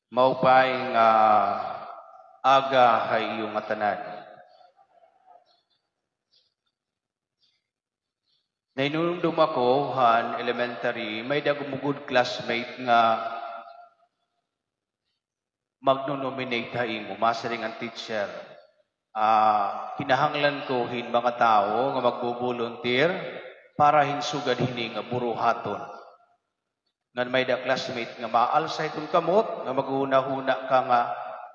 Maupay nga aga hay iyong atanan. Nainumdum ako, han, elementary, may dagumugod classmate nga magno-nominate ha imo, masaring ang teacher. Kinahanglan ko hin mga tao nga magbo-volunteer para hinsugad hini nga buruhaton. Ngan may da classmate nga maal sa itong kamot, nga maghuna-huna ka nga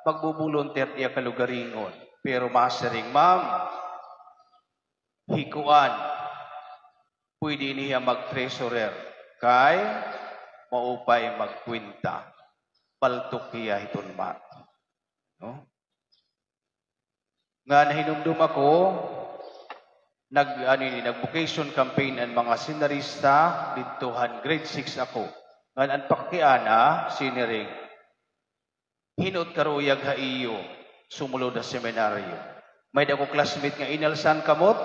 magbo-volunteer iya kalugaringon. Pero masaring, ma'am, hikuan, pwede niya mag-treasurer, kay maupay magkwinta. Paltok hiya iton mat. No? Nga nahinumdum ako, nag-vocation campaign ang mga senarista, ditohan grade 6 ako. Nga ang pakiana, siniring, hinot karuyag ha iyo, sumulod na seminaryo. May dako classmate nga inalsan kamot,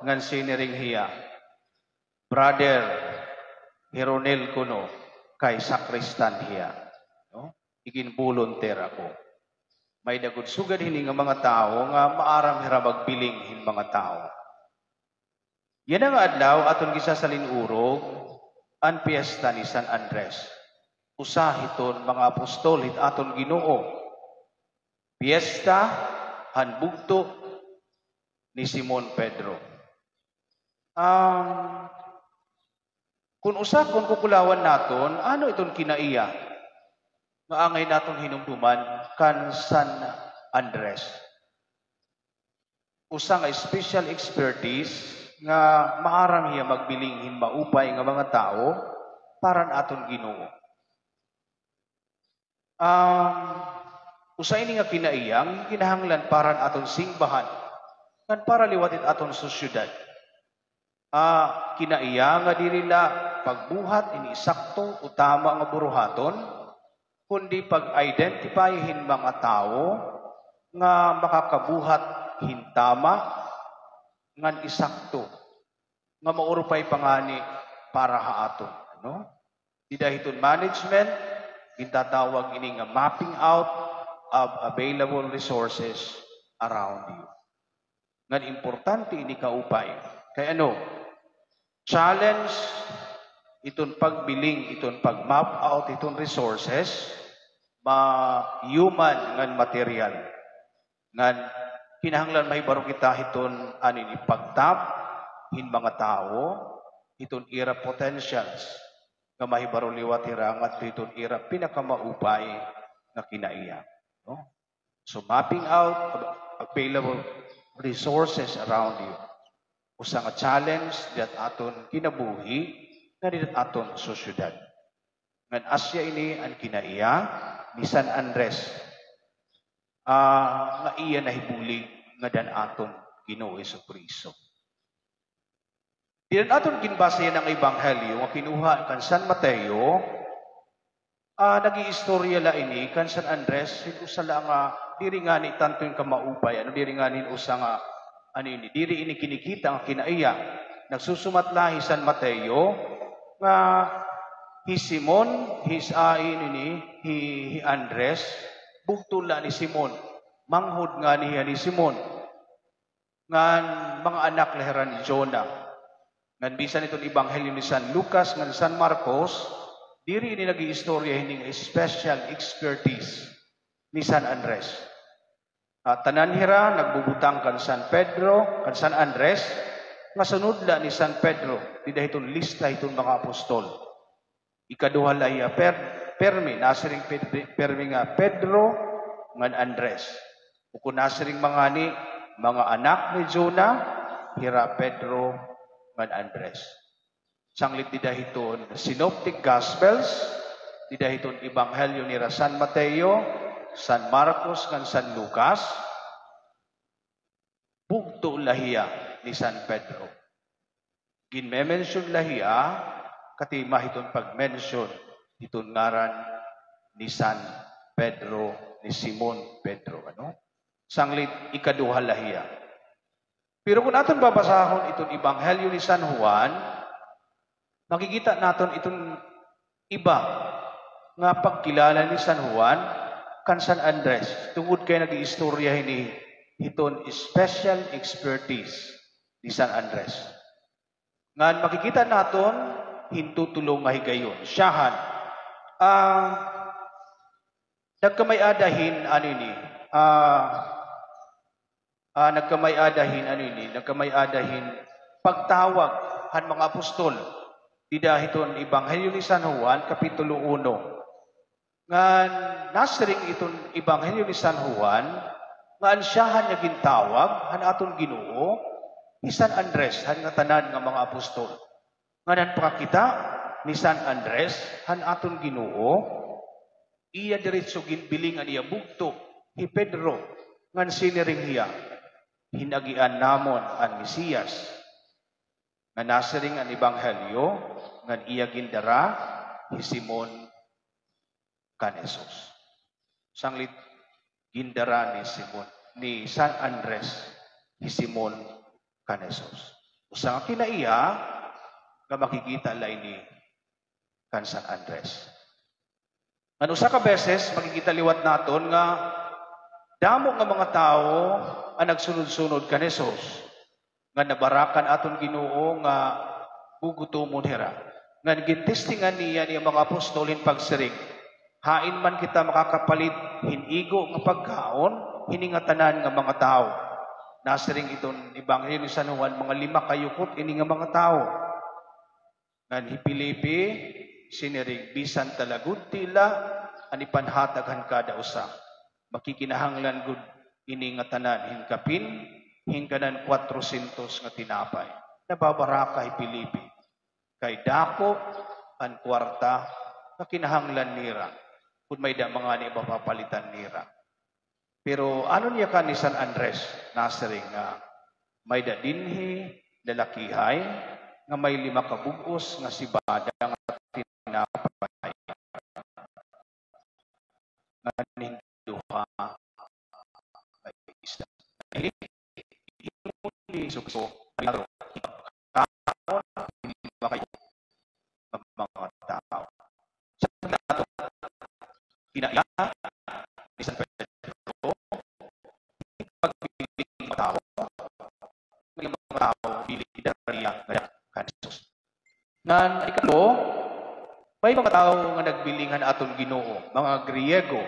ngan siniring hiya. Brother, Hironel kuno, kay sakristan hiya. No? Igin volunteer ako. May dagod sugad hini nga mga tao nga maaram hira magbiling hin mga tao. Yan ang adlaw aton gisasalin urog ang piyesta ni San Andres. Usahiton mga apostol hit aton Ginoo. Piyesta hanbugto ni Simon Pedro. Kung usakon kukulawan naton, ano iton kinaiya? Nga angay naton hinumduman kan San Andres. Usa nga special expertise nga maaram hiya magbilinghin maupay nga mga tao para aton Ginoo. Usa ini nga kinaiyang kinahanglan para aton singbahan kan para liwatin aton sa syudad. Kinaiya nga dili la pagbuhat ini sakto utama nga buruhaton kundi pag-identifyhin mga tao nga makakabuhat hintama ngan isakto nga maurupay pangani para haaton. No? Didahiton management, gintatawag ini nga mapping out of available resources around you. Ngan importante ini kaupay. Kaya challenge iton pagbiling, iton pag-map out iton resources, human ngan material. Ngan kinahanglan may baro kita hiton ani pagtap hin mga tao, hiton ira potentials nga mahibaro liwat hirangat hiton ira pinakamaupay nga kinaiya. No? So mapping out available resources around you. Usa nga challenge that aton kinabuhi nga dito aton sosyudad. Ngan asya ini ang kinaiya ni San Andres. Nga iya nahibuli nga dan aton Ginoo Jesucristo. Diyan aton ginbase ng ebanghelyo nga kinuha kan San Mateo, nagi-istorya la ini kan San Andres, usa la nga diri nga ni tanto yung kamaupay, diri nga ni usa nga diri ini kinikita ang kinaiya. Nagsusumat lahi San Mateo nga hi Simon, he Andres, bugtula ni Simon, manghod nga niya ni Simon, ngan mga anak leheran ni Jonah. Ngan bisan itong ebanghelyo ni San Lucas, ngan San Marcos, diri ini nag-iistorya hindi special expertise ni San Andres. Tanan hira, nagbubutang kan San Pedro, kan San Andres, nga sunod la ni San Pedro, dida itong lista itong mga apostol. Ikaduha la iya permi, nasiring permi nga Pedro, ngan Andres. Kung nasiring mga anak ni Jonah, hira Pedro, ngan Andres. Sanglit didahiton Synoptic Gospels, didahiton Ebanghelyo ni San Mateo, San Marcos, ngan San Lucas, bugto lahiya ni San Pedro. Ginme-mention lahiya, kati mahiton pag-mention, iton ngaran ni San Pedro, ni Simon Pedro. Sanglit ikaduha lahiya. Pero kung natin babasahon itong Ebanghelyo ni San Juan, makikita natin itong iba nga pagkilala ni San Juan kan San Andres. Tungod kay nag-iistorya ini hiton special expertise ni San Andres. Ngan makikita naton hintutulong nga higayon. Siyahan. Nagkamay-adahin ano ini? Nagkamay-adahin pagtawag han mga apostol. Dida hiton Ebanghelyo ni San Juan kapitulo 1. Ngan nasring iton Ebanghelyo ni San Juan nga ansyahan niya gintawag han aton Ginoo ni San Andres han nga tanan nga mga apostol. Nganan pakita ni San Andres han aton Ginoo iya diretso ginbilingan iya bugto hi Pedro ngan siniring hiya hinagian namon ang Mesiyas nga nasring ang Ebanghelyo ngan iya gindara hi Simon kan Jesus. Sanglit gindara ni Simon ni San Andres hi Simon kan Jesus. Usa nga kinaiya nga makikita lay ni kan San Andres. Ano usa ka beses makikita liwat naton nga damo nga mga tao ang nagsunod-sunod kan Jesus nga nabarakan aton Ginoo nga gugutomon hera. Nga gintestingan niya ni mga apostol hin pagsiring. Hain man kita makakapalit hinigo nga pagkaon hiningatanan nga mga tao. Nasiring iton Ebanghelyo ni San Juan mga 5 kayukot ini nga mga tao. Ngan hipilipi siniring bisan talagud tila ani panhataghan kada usa. Makikinahanglan gud ini nga tanan hingkapin hingkanan 400 nga tinapay. Nababaraka hipilipi kay dako an kwarta nga kinahanglan nira. Kung may da mga ni mapapalitan nira. Pero ano niya ka ni San Andres nasering nga may da dinhi lalakihay nga may 5 kabugos nga sibada nga tinapay nga ninduha ay isda. Hindi sukso karon hindi makayo mga tao. Sa nato kinaya ni San Pedro pagpiling mga tao ng mga tao pili dariya kan Jesus. Nan ikatlo may mga tao nga nagbilingan aton Ginoo, mga Griego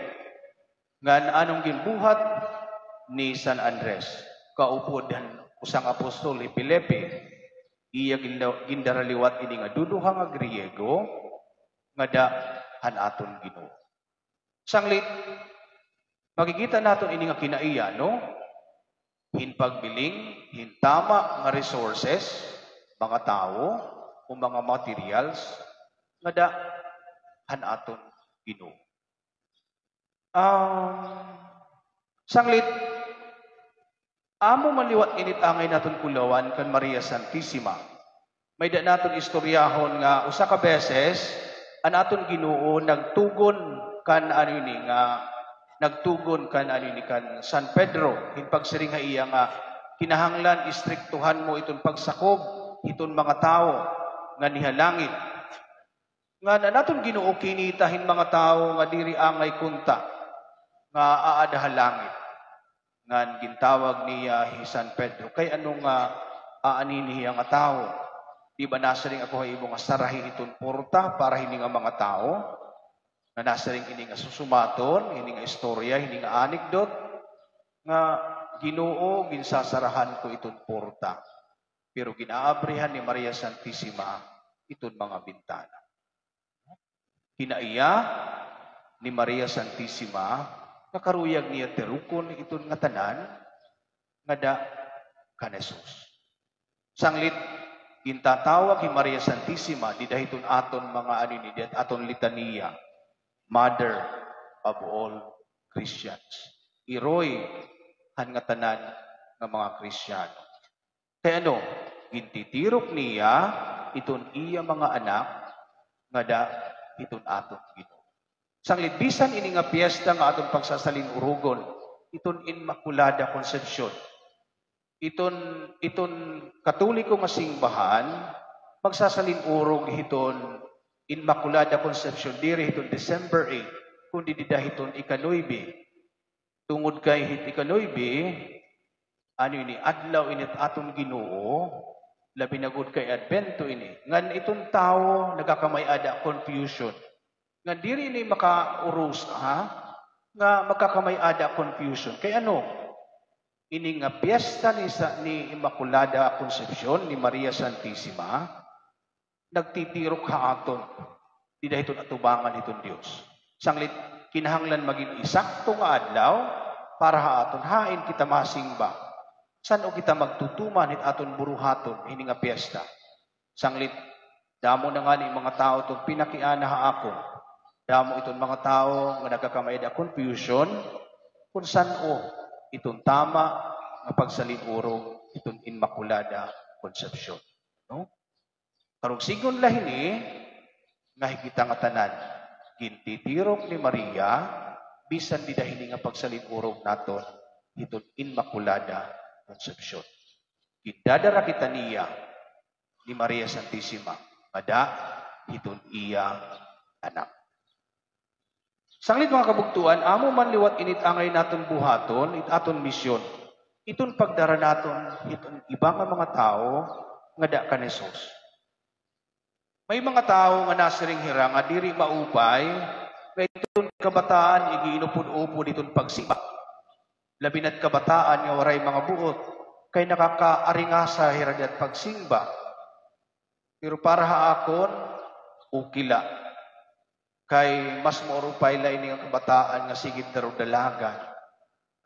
ngan anong ginbuhat ni San Andres kaupod usang apostol ni Felipe iya gindaraliwat ini nga duduha nga Griego nga dahan aton Ginoo. Sanglit makikita naton ini nga kinaiya no hinpagbiling hintama nga resources mga tao o mga materials nga dahan aton Ginoo. Sanglit amo maliwat init angay naton kulawan kan Maria Santissima. May da naton istoryahon nga usa ka beses an aton Ginoo nagtugon kan kan San Pedro hinpagsiring nga iya nga kinahanglan istriktuhan mo iton pagsakob iton mga tao nga nihalangit. Nga naton Ginoo kinitahin mga tao nga diri angay kunta nga aadahal ngan gintawag niya hi San Pedro kay anong aanin niya nga tao. Di ba nasaring ako ay imo nga sarahin iton porta para hindi nga mga tao na nasaring ini nga susumaton, ini nga istorya, ini nga anekdot nga Ginoo ginsasarahan ko iton porta. Pero ginaabrihan ni Maria Santissima iton mga bintana. Kinaiya ni Maria Santissima nakaruyag niya terukon iton nga tanan nga da kan Jesus. Sanglit gintatawag ni Maria Santissima di dahiton aton mga aton litania, Mother of all Christians. Iroy han nga tanan nga mga Kristiyano. Kaya gintitirok niya iton iya mga anak nga da iton aton Ginoo. Sanglit bisan ini nga piyesta nga aton pagsasalin urugon, iton Immaculada Concepcion. Iton Katoliko nga simbahan magsasalin urog hiton Immaculada Concepcion diri hiton December 8 kundi didahiton ikanoybe. Tungod kay hit ikanoybe, ano ini, adlaw init aton Ginoo, labi na gud kay Advento ini. Ngan itong tao, nagakamay-ada confusion. Nga diri ni makaurus, ha? Nga magkakamay-ada confusion. Kay ano? Ini nga piyesta ni Immaculada Concepcion, ni Maria Santissima, nagtitirok ha aton. Di dahiton atubangan iton Dios. Sanglit, kinahanglan maging isakto nga adlaw, para ha aton hain kita masingba. San o kita magtutuman hit aton buruhaton, ini nga piyesta. Sanglit, damo na nga ni mga tao itong pinakiana ha ako. Damo itong mga tao nga nagkakamay da confusion, kung san o itong tama nga pagsalinurong itong Immaculada Concepcion. No? Karong sigon lahini, nga higita nga tanan, gintitirok ni Maria, bisan di dahili nga pagsalinurong naton itong Immaculada Concepcion. Gidadara kita niya ni Maria Santissima, mada iton iya anak. Sanglit mga kabugtuan, amo man liwat init angay naton buhaton, it aton misyon. Iton pagdara naton, iton ibang mga tao, nga da ka ni Jesus. May mga tao nga nasiring hira, nga diri maupay, nga iton kabataan, igiinupod-upod iton pagsiba. Labinat kabataan nga waray mga buot, kay nakakaaringa sa hirad at pagsimba. Pero para haakon, ukila. Kay mas maurupay la ini nga kabataan nga sigit daro dalagan.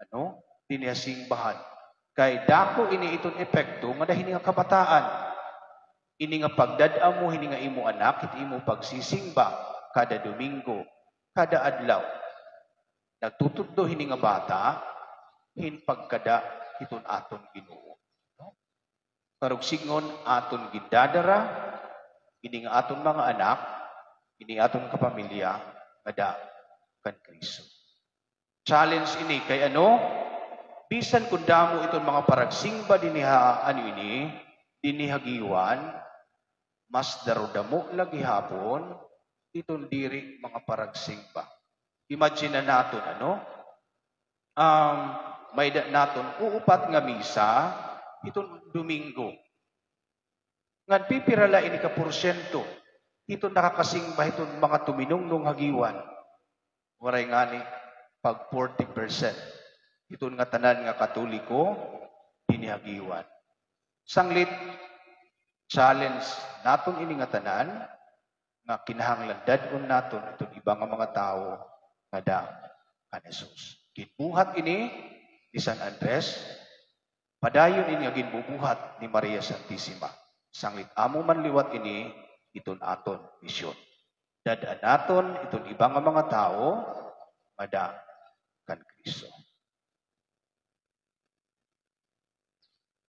Ano? Diniyasingbahan. Kay dako ini iton epekto nga dahil nga kabataan. Ini nga pagdadam mo, ini nga imo anak, iti imo pagsisingba kada Domingo, kada adlaw. Nagtutuddo hini nga bata, hinpagkada iton aton Ginoo. No? Karugsingon aton gidadara, ini nga aton mga anak, ini aton kapamilya, kada kan Kristo. Challenge ini kay ano? Bisan kung damo iton mga paragsingba diniha ano ini, dinihagiwan, mas darodamo lagi hapon, iton diri mga paragsingba. Imagine na naton ano? May naton uupat nga misa itong Domingo. Ngan pipirala ini ka porsyento itong nakakasingba itong mga tuminungnong hagiwan. Waray nga ni pag 40% itong nga tanan nga Katoliko dinihagiwan. Sanglit challenge naton ini nga tanan nga kinahanglan dadon naton itong ibang mga tao nga da kan Jesus. Ginbuhat ini ni San Andres, padayon ini nga ginbubuhat ni Maria Santissima. Sanglit amo man liwat ini, iton aton misyon. Dadaan naton iton ibang mga tao, mada kan Kristo.